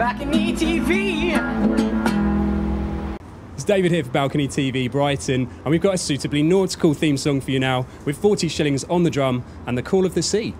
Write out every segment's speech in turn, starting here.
BalconyTV. It's David here for Balcony TV Brighton, and we've got a suitably nautical theme song for you now with 40 shillings on the drum and the call of the sea.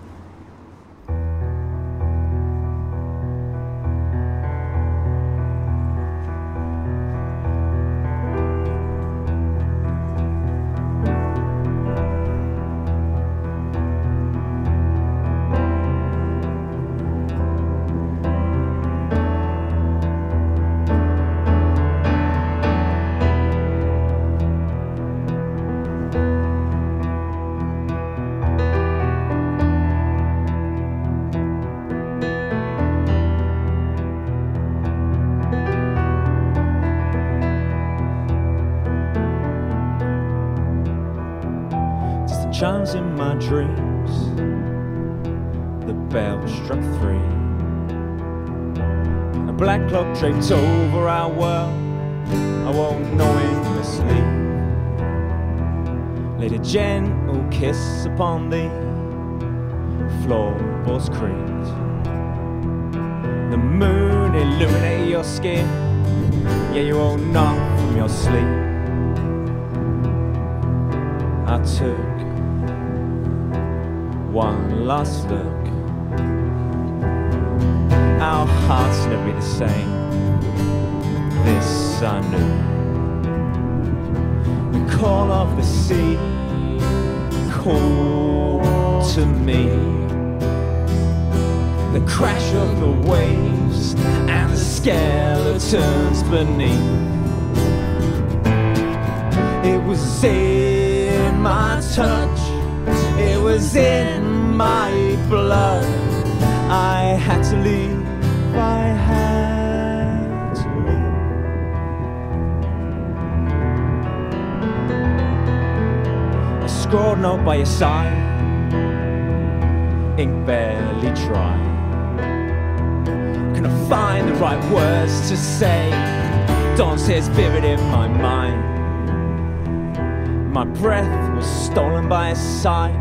Chimes in my dreams, the bell struck 3. A black clock draped over our world, I won't know in my sleep. Laid a gentle kiss upon the floorboards creaked. The moon illuminated your skin, yeah, you won't know from your sleep. I took one last look. Our hearts never be the same. This I knew. The call of the sea called to me. The crash of the waves and the skeletons beneath. It was in my touch, it was in my blood. I had to leave, I had to leave. A scrawled note by your side, ink barely dry. Can I find the right words to say? Dawn stays vivid in my mind. My breath was stolen by a sigh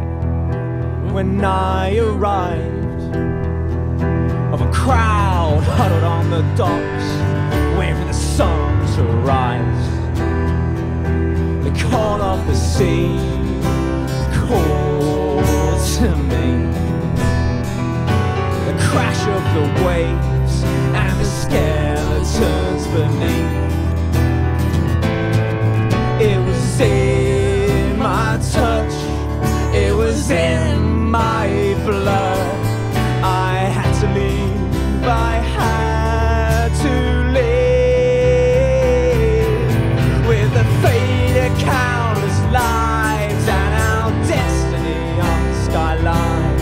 when I arrived, of a crowd huddled on the docks, waiting for the sun to rise. The call of the sea called to me. The crash of the waves and the skeletons beneath. It was in my touch, it was in my blood. I had to leave, I had to leave. With the fate of countless lives and our destiny on the skyline,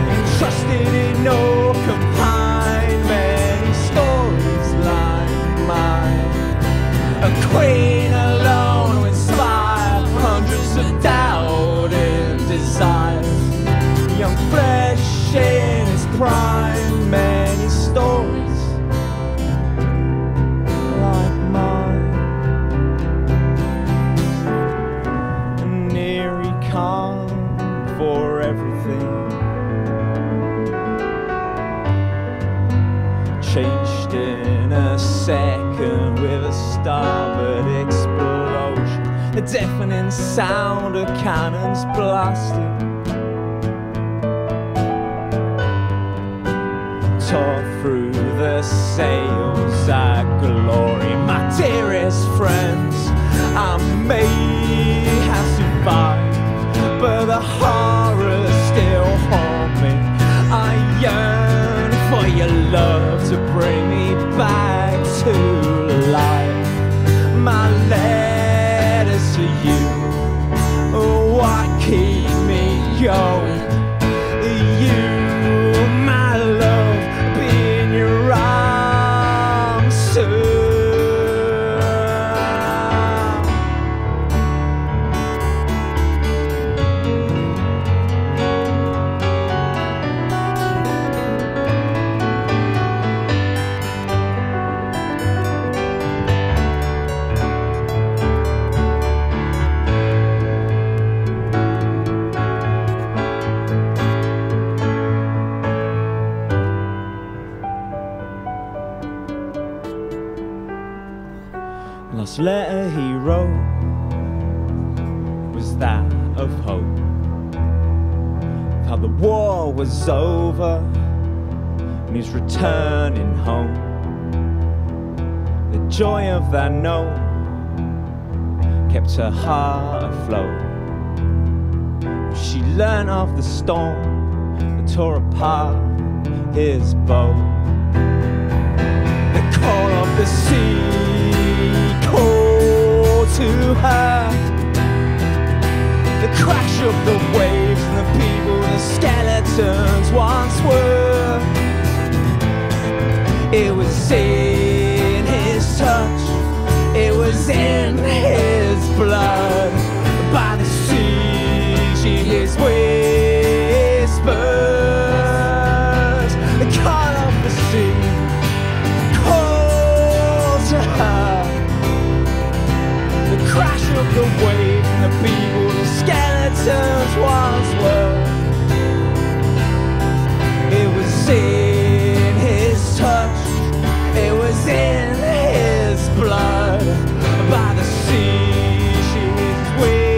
entrusted in no confined, many stories like mine. A queen alone who inspired hundreds of doubting desires. Young flesh in its prime, many stories like mine. An eerie calm for everything, changed in a second with a starboard explosion. A deafening sound of cannons blasting tore through the sails at glory. My dearest friends, I may have survived, but the horrors still haunt me. I yearn for your love to bring me back to life. My letters to you, what keep me going? You, my love, be in your arms soon. last letter he wrote was that of hope, how the war was over and he's returning home. The joy of that note kept her heart afloat. She learned of the storm that tore apart his boat. The call of the sea called to her, the crash of the waves and the people, the skeletons once were. It was in his touch, it was in his blood. By the sea she hears whispers. The call of the sea calls to her, the crash of the waves and the people, the skeletons once were. It was in his touch, it was in his blood. By the sea she hears whispers.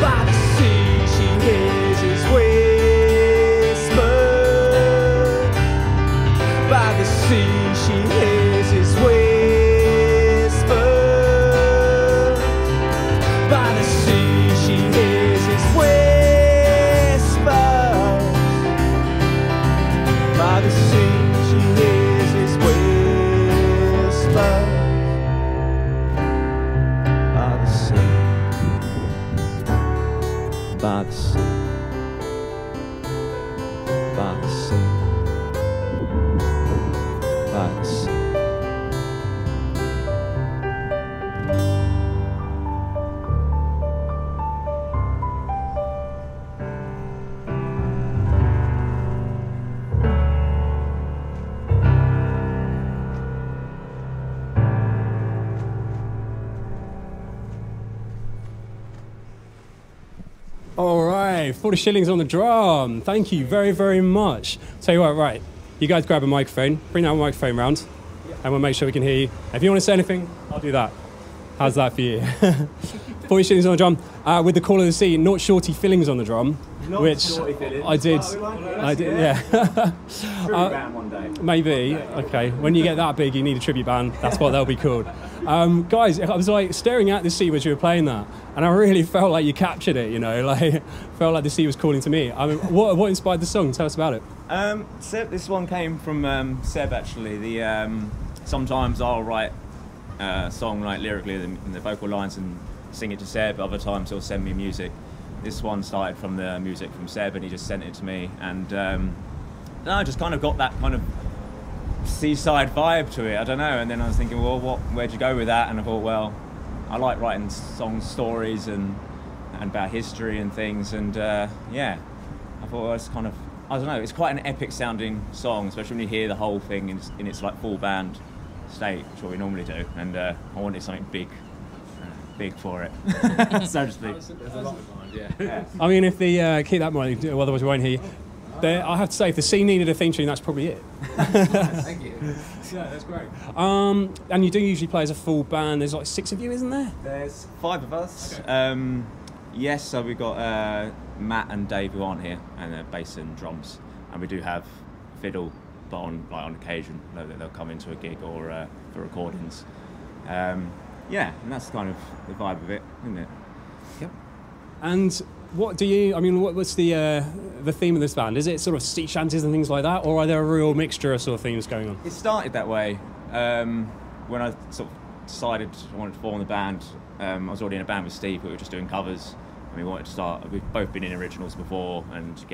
By the sea she hears his whispers. By the sea she hears his whispers. By the sea she hears his whispers. By the sea she hears his whispers. By the sea. By the sea. By the sea. By the sea. All right, 40 shillings on the drum. Thank you very, very much. Tell you what, right, you guys grab a microphone, bring that microphone round, and we'll make sure we can hear you. If you want to say anything, I'll do that. How's that for you? 40 shillings on the drum, with the call of the sea, not shorty fillings on the drum, Not which shorty fillings. I did. Oh, I did, yeah. Tribute band one day. Maybe. Okay. When you get that big, you need a tribute band. That's what they'll be called. Guys, I was like staring at the sea as you were playing that, and I really felt like you captured it. You know, like felt like the sea was calling to me. I mean, what inspired the song? Tell us about it. Seb, this one came from Seb actually. The sometimes I'll write a song like lyrically in the vocal lines and sing it to Seb. Other times he'll send me music. This one started from the music from Seb, and he just sent it to me, and I just kind of got that kind of seaside vibe to it. I don't know. And then I was thinking, well, where'd you go with that? And I thought, well, I like writing stories and about history and things. And yeah, I thought, well, it's kind of, I don't know, it's quite an epic sounding song, especially when you hear the whole thing in its like full band state, which is what we normally do. And I wanted something big for it, so to speak. There's a lot of mind, yeah. I mean, if the keep that in mind, otherwise we won't hear you. I have to say, if the scene needed a theme tune, that's probably it. Thank you. Yeah, that's great. And you do usually play as a full band. There's like 6 of you, isn't there? There's 5 of us. Okay. Yes, so we've got Matt and Dave who aren't here, and bass and drums, and we do have fiddle, but on occasion they'll come into a gig or for recordings. Yeah, and that's kind of the vibe of it, isn't it? Yep. And what do you? I mean, what's the theme of this band? Is it sort of sea shanties and things like that, or are there a real mixture of sort of themes going on? It started that way when I sort of decided I wanted to form the band. I was already in a band with Steve, but we were just doing covers, and we wanted to start. We've both been in originals before, and you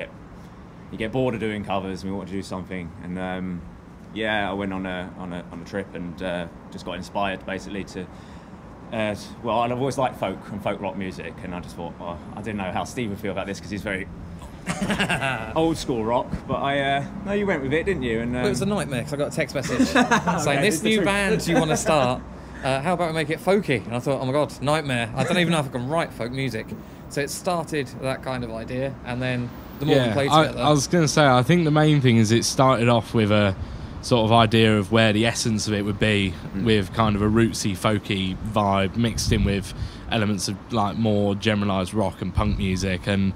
get bored of doing covers, and we wanted to do something. And yeah, I went on a trip and just got inspired basically to. Well, I've always liked folk and folk rock music, and I just thought, well, I didn't know how Steve would feel about this because he's very old school rock. But no, you went with it, didn't you? And well, it was a nightmare because I got a text message saying, "This new band you want to start, how about we make it folky?" And I thought, oh my god, nightmare! I don't even know if I can write folk music. So it started that kind of idea, and then the more we played together. I was going to say, I think the main thing is it started off with sort of idea of where the essence of it would be, with kind of a rootsy, folky vibe mixed in with elements of like more generalised rock and punk music, and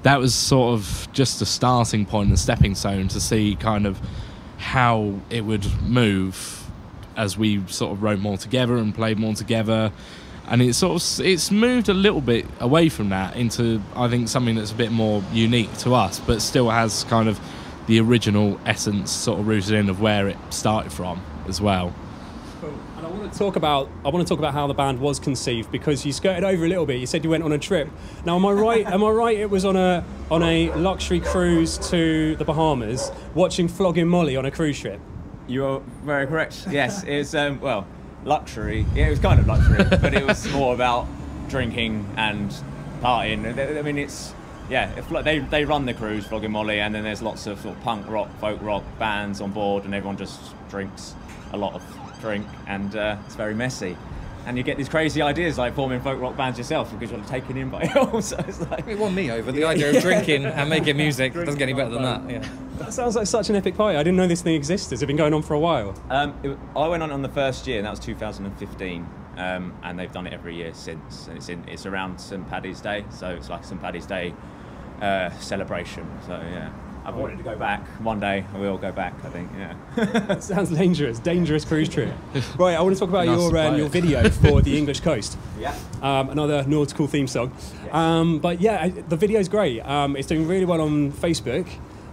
that was sort of just a starting point, a stepping stone to see kind of how it would move as we sort of wrote more together and played more together. And it's moved a little bit away from that into, I think, something that's a bit more unique to us, but still has kind of the original essence sort of rooted in of where it started from as well. Cool. And I want to talk about how the band was conceived, because you skirted over a little bit. You said you went on a trip. Now, am I right? Am I right? It was on a luxury cruise to the Bahamas, watching Flogging Molly on a cruise ship. You're very correct. Yes, it's well, luxury. Yeah, it was kind of luxury, but it was more about drinking and partying. I mean, it's they run the cruise, Flogging Molly, and then there's lots of sort of punk rock, folk rock bands on board, and everyone just drinks a lot of drink, and it's very messy. And you get these crazy ideas like forming folk rock bands yourself because you're taken in by it all. So it's like, it won me over. The idea of drinking and making music doesn't get any better than that. Yeah. That sounds like such an epic party. I didn't know this thing existed. It's been going on for a while. I went on the first year, and that was 2015, and they've done it every year since. And it's around St Paddy's Day, so it's like St Paddy's Day celebration. So yeah, I've wanted to go back one day. I will go back, I think. Yeah. Sounds dangerous cruise trip. Right, I want to talk about your video for the English Coast. Yeah. Another nautical theme song. Yes. But yeah, the video's great. It's doing really well on Facebook.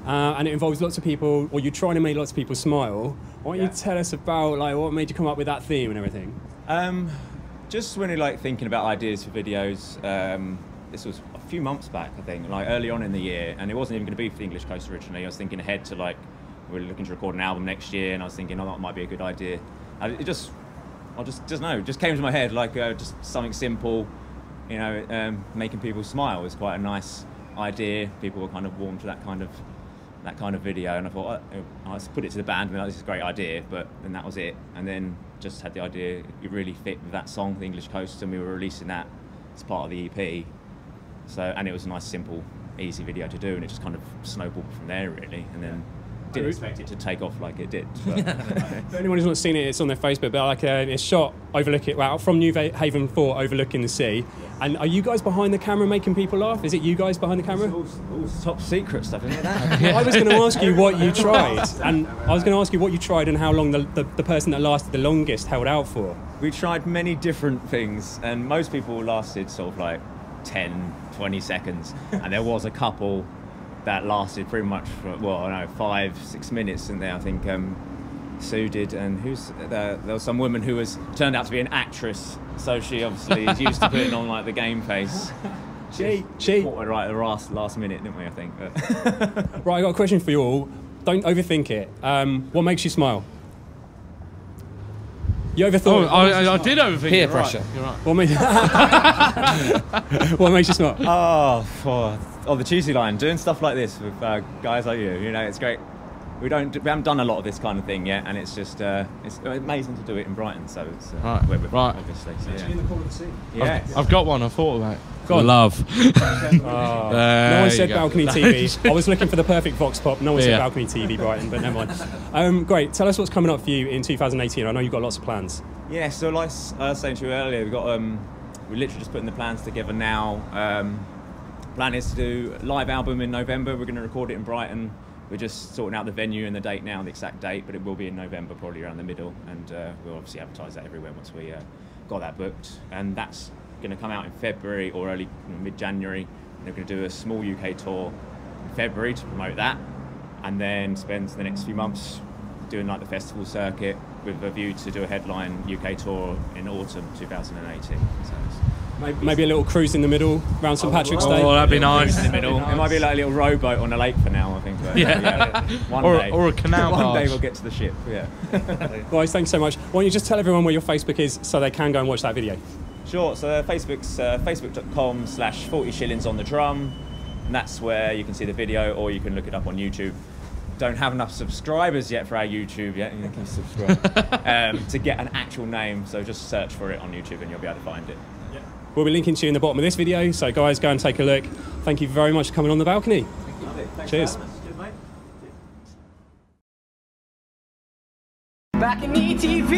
And it involves lots of people, or you're trying to make lots of people smile. Why don't you tell us about like what made you come up with that theme and everything? Just when you're like thinking about ideas for videos. This was a few months back, I think, like early on in the year, and it wasn't even going to be for the English Coast originally. I was thinking ahead to like, we were looking to record an album next year, and I was thinking, oh, that might be a good idea. And it just came to my head, like just something simple, you know, making people smile is quite a nice idea. People were kind of warm to that kind of video, and I thought, I put it to the band, and this is a great idea, but then that was it. And then just had the idea it really fit with that song, The English Coast, and we were releasing that as part of the EP. So, and it was a nice, simple, easy video to do, and it just kind of snowballed from there, really. And then didn't expect it to take off like it did. But, for anyone who's not seen it, it's on their Facebook. But like, it's shot from New Haven Fort, overlooking the sea. And are you guys behind the camera making people laugh? Is it you guys behind the camera? It's all top secret stuff, isn't it? I was going to ask you what you tried, and how long the person that lasted the longest held out for. We tried many different things, and most people lasted sort of like 10, 20 seconds, and there was a couple that lasted pretty much for, 5-6 minutes, and there I think Sue did, and there was some woman who turned out to be an actress, so she obviously is used to putting on like the game face. She caught it right at the last minute, didn't we, I think? Right, I got a question for you all. Don't overthink it. What makes you smile? You overthought it. I did overthink. Peer pressure. You're right. What makes you smile? Oh, the cheesy line. Doing stuff like this with guys like you. You know, it's great. We haven't done a lot of this kind of thing yet, and it's just it's amazing to do it in Brighton. So it's right, obviously. So, yeah. In the corner of the sea. Yeah, I've got one. I thought about it. Go on. Love. No one said Balcony TV. I was looking for the perfect vox pop. No one said Balcony TV Brighton, but never mind. Great. Tell us what's coming up for you in 2018. I know you've got lots of plans. Yeah. So like I was saying to you earlier, we've got we're literally just putting the plans together now. Plan is to do a live album in November. We're going to record it in Brighton. We're just sorting out the venue and the date now, the exact date, but it will be in November, probably around the middle, and we'll obviously advertise that everywhere once we got that booked. And that's going to come out in February or early mid-January. And we're going to do a small UK tour in February to promote that, and then spend the next few months doing like the festival circuit with a view to do a headline UK tour in autumn 2018. So maybe a little cruise in the middle around St Patrick's Day. Oh, that'd be nice. In the middle. It might be like a little rowboat on a lake for now, I think. But, One day. Or a canal One day we'll get to the ship, yeah. Guys, thanks so much. Why don't you just tell everyone where your Facebook is so they can go and watch that video? Sure, so Facebook's facebook.com/40 Shillings on the Drum, and that's where you can see the video, or you can look it up on YouTube. Don't have enough subscribers yet for our YouTube yet. You can subscribe to get an actual name, so just search for it on YouTube and you'll be able to find it. We'll be linking to you in the bottom of this video, so guys, go and take a look. Thank you very much for coming on the balcony. Thanks. Cheers. BalconyTV.